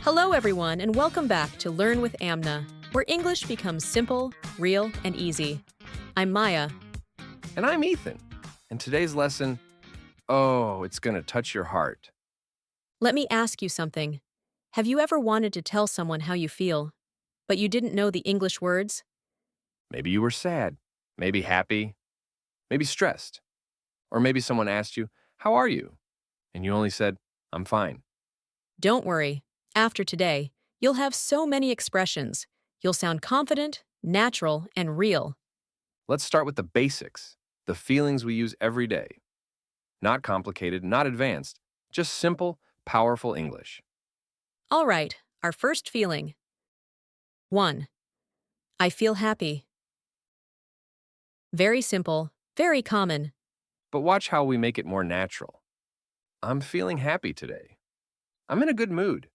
Hello, everyone, and welcome back to Learn with Amna, where English becomes simple, real, and easy. I'm Maya. And I'm Ethan. And today's lesson, oh, it's going to touch your heart. Let me ask you something. Have you ever wanted to tell someone how you feel, but you didn't know the English words? Maybe you were sad, maybe happy, maybe stressed. Or maybe someone asked you, how are you? And you only said, I'm fine. Don't worry. After today, you'll have so many expressions. You'll sound confident, natural, and real. Let's start with the basics, the feelings we use every day. Not complicated, not advanced, just simple, powerful English. All right, our first feeling. 1. I feel happy. Very simple, very common. But watch how we make it more natural. I'm feeling happy today. I'm in a good mood.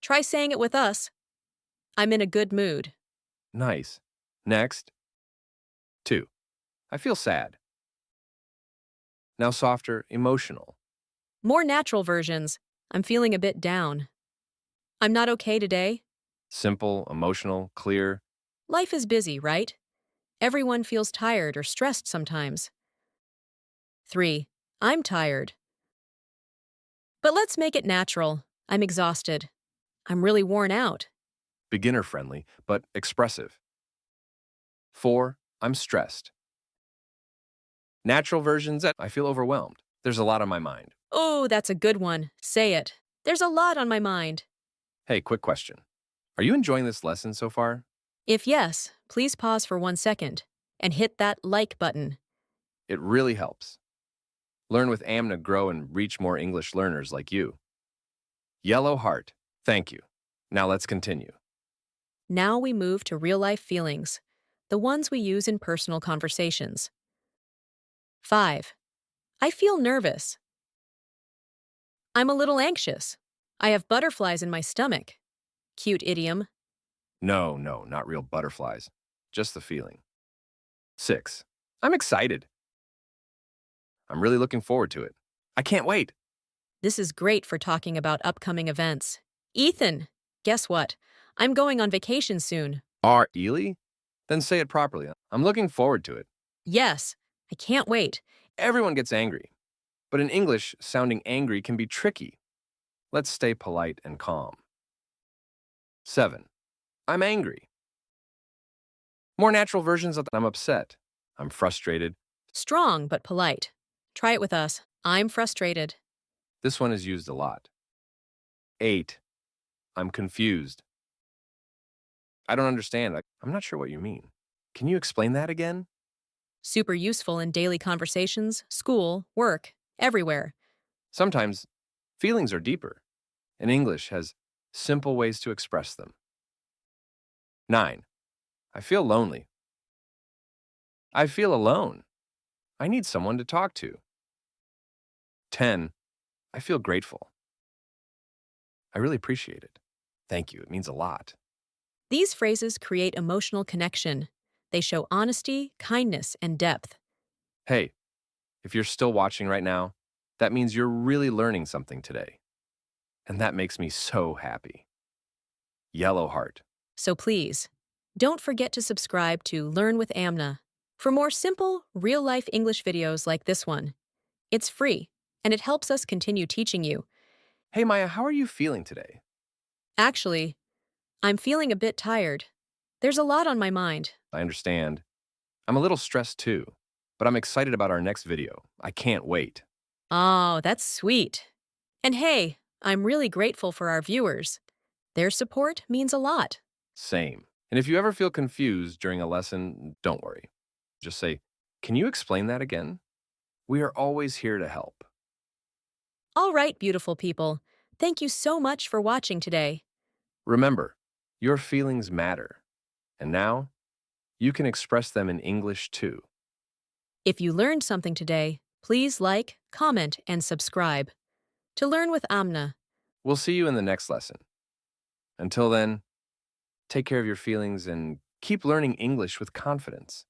Try saying it with us. I'm in a good mood. Nice. Next. 2. I feel sad. Now softer, emotional. More natural versions. I'm feeling a bit down. I'm not okay today. Simple, emotional, clear. Life is busy, right? Everyone feels tired or stressed sometimes. 3. I'm tired. But let's make it natural. I'm exhausted. I'm really worn out. Beginner friendly, but expressive. 4. I'm stressed. Natural versions that I feel overwhelmed. There's a lot on my mind. Oh, that's a good one. Say it. There's a lot on my mind. Hey, quick question. Are you enjoying this lesson so far? If yes, please pause for 1 second and hit that like button. It really helps. Learn with Amna, grow and reach more English learners like you. Yellow heart. Thank you. Now let's continue. Now we move to real-life feelings, the ones we use in personal conversations. 5. I feel nervous. I'm a little anxious. I have butterflies in my stomach. Cute idiom. No, not real butterflies. Just the feeling. 6. I'm excited. I'm really looking forward to it. I can't wait. This is great for talking about upcoming events. Ethan, guess what? I'm going on vacation soon. Are Ely? Then say it properly. I'm looking forward to it. Yes, I can't wait. Everyone gets angry. But in English, sounding angry can be tricky. Let's stay polite and calm. 7. I'm angry. More natural versions of I'm upset. I'm frustrated. Strong but polite. Try it with us. I'm frustrated. This one is used a lot. 8. I'm confused. I don't understand. I'm not sure what you mean. Can you explain that again? Super useful in daily conversations, school, work, everywhere. Sometimes feelings are deeper, and English has simple ways to express them. 9. I feel lonely. I feel alone. I need someone to talk to. 10. I feel grateful. I really appreciate it. Thank you. It means a lot. These phrases create emotional connection. They show honesty, kindness, and depth. Hey, if you're still watching right now, that means you're really learning something today. And that makes me so happy. Yellow heart. So please, don't forget to subscribe to Learn with Amna for more simple, real-life English videos like this one. It's free, and it helps us continue teaching you. Hey, Maya, how are you feeling today? Actually, I'm feeling a bit tired. There's a lot on my mind. I understand. I'm a little stressed too, but I'm excited about our next video. I can't wait. Oh, that's sweet. And hey, I'm really grateful for our viewers. Their support means a lot. Same. And if you ever feel confused during a lesson, don't worry. Just say, can you explain that again? We are always here to help. All right, beautiful people. Thank you so much for watching today. Remember, your feelings matter. And now, you can express them in English too. If you learned something today, please like, comment, and subscribe. To learn with Amna. We'll see you in the next lesson. Until then, take care of your feelings and keep learning English with confidence.